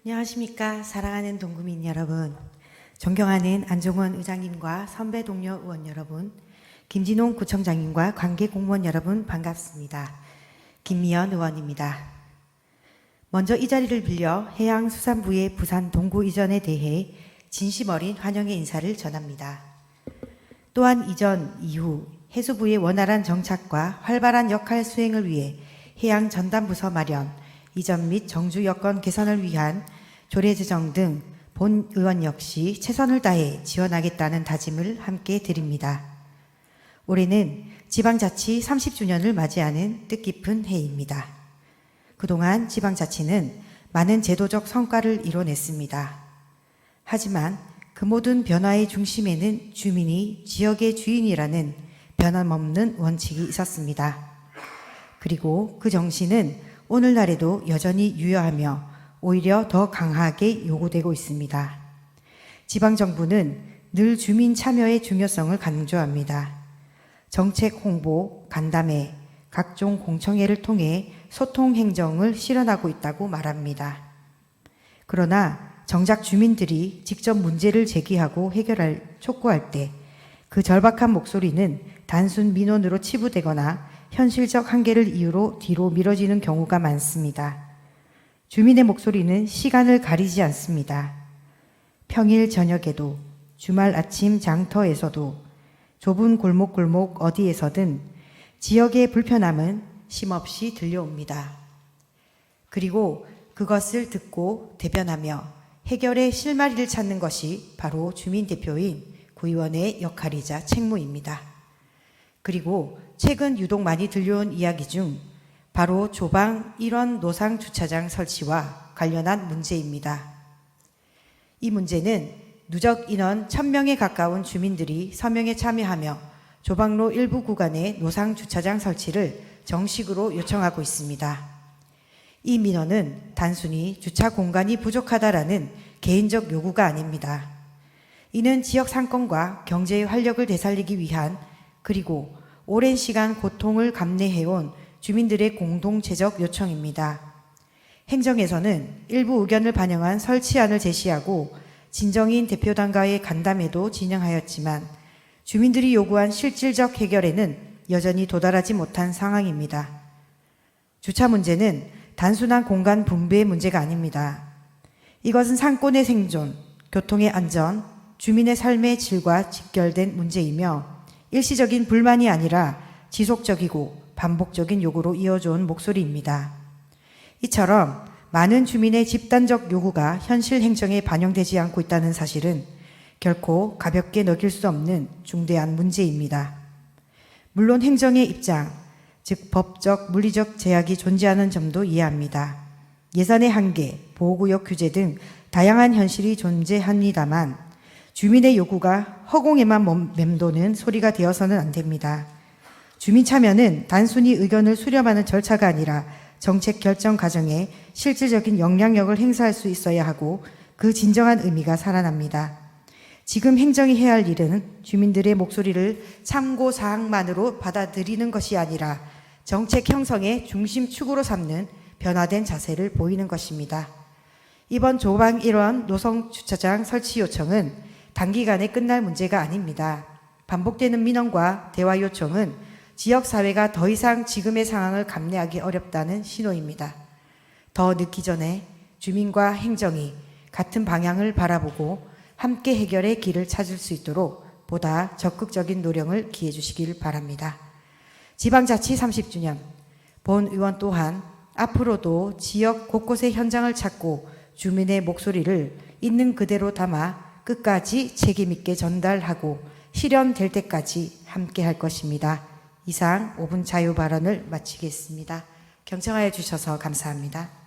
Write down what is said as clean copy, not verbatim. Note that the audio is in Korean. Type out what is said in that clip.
안녕하십니까. 사랑하는 동구민 여러분, 존경하는 안종원 의장님과 선배 동료 의원 여러분, 김진홍 구청장님과 관계 공무원 여러분 반갑습니다. 김미연 의원입니다. 먼저 이 자리를 빌려 해양수산부의 부산 동구 이전에 대해 진심 어린 환영의 인사를 전합니다. 또한 이전 이후 해수부의 원활한 정착과 활발한 역할 수행을 위해 해양전담부서 마련, 이전 및 정주 여건 개선을 위한 조례 제정 등 본 의원 역시 최선을 다해 지원하겠다는 다짐을 함께 드립니다. 올해는 지방자치 30주년을 맞이하는 뜻깊은 해입니다. 그동안 지방자치는 많은 제도적 성과를 이뤄냈습니다. 하지만 그 모든 변화의 중심에는 주민이 지역의 주인이라는 변함없는 원칙이 있었습니다. 그리고 그 정신은 오늘날에도 여전히 유효하며 오히려 더 강하게 요구되고 있습니다. 지방정부는 늘 주민 참여의 중요성을 강조합니다. 정책 홍보, 간담회, 각종 공청회를 통해 소통 행정을 실현하고 있다고 말합니다. 그러나 정작 주민들이 직접 문제를 제기하고 촉구할 때 그 절박한 목소리는 단순 민원으로 치부되거나 현실적 한계를 이유로 뒤로 미뤄지는 경우가 많습니다. 주민의 목소리는 시간을 가리지 않습니다. 평일 저녁에도, 주말 아침 장터에서도, 좁은 골목 어디에서든 지역의 불편함은 쉼없이 들려옵니다. 그리고 그것을 듣고 대변하며 해결의 실마리를 찾는 것이 바로 주민대표인 구의원의 역할이자 책무입니다. 그리고 최근 유독 많이 들려온 이야기 중 바로 조방 1원 노상 주차장 설치와 관련한 문제입니다. 이 문제는 누적 인원 1000명에 가까운 주민들이 서명에 참여하며 조방로 일부 구간에 노상 주차장 설치를 정식으로 요청하고 있습니다. 이 민원은 단순히 주차 공간이 부족하다라는 개인적 요구가 아닙니다. 이는 지역 상권과 경제의 활력을 되살리기 위한, 그리고 오랜 시간 고통을 감내해온 주민들의 공동체적 요청입니다. 행정에서는 일부 의견을 반영한 설치안을 제시하고 진정인 대표단과의 간담회도 진행하였지만 주민들이 요구한 실질적 해결에는 여전히 도달하지 못한 상황입니다. 주차 문제는 단순한 공간 분배의 문제가 아닙니다. 이것은 상권의 생존, 교통의 안전, 주민의 삶의 질과 직결된 문제이며 일시적인 불만이 아니라 지속적이고 반복적인 요구로 이어져온 목소리입니다. 이처럼 많은 주민의 집단적 요구가 현실 행정에 반영되지 않고 있다는 사실은 결코 가볍게 넘길 수 없는 중대한 문제입니다. 물론 행정의 입장, 즉 법적, 물리적 제약이 존재하는 점도 이해합니다. 예산의 한계, 보호구역 규제 등 다양한 현실이 존재합니다만 주민의 요구가 허공에만 맴도는 소리가 되어서는 안 됩니다. 주민 참여는 단순히 의견을 수렴하는 절차가 아니라 정책 결정 과정에 실질적인 영향력을 행사할 수 있어야 하고 그 진정한 의미가 살아납니다. 지금 행정이 해야 할 일은 주민들의 목소리를 참고사항만으로 받아들이는 것이 아니라 정책 형성의 중심축으로 삼는 변화된 자세를 보이는 것입니다. 이번 조방 1원 노성 주차장 설치 요청은 단기간에 끝날 문제가 아닙니다. 반복되는 민원과 대화 요청은 지역사회가 더 이상 지금의 상황을 감내하기 어렵다는 신호입니다. 더 늦기 전에 주민과 행정이 같은 방향을 바라보고 함께 해결의 길을 찾을 수 있도록 보다 적극적인 노력을 기해 주시길 바랍니다. 지방자치 30주년, 본 의원 또한 앞으로도 지역 곳곳의 현장을 찾고 주민의 목소리를 있는 그대로 담아 끝까지 책임있게 전달하고 실현될 때까지 함께 할 것입니다. 이상 5분 자유 발언을 마치겠습니다. 경청하여 주셔서 감사합니다.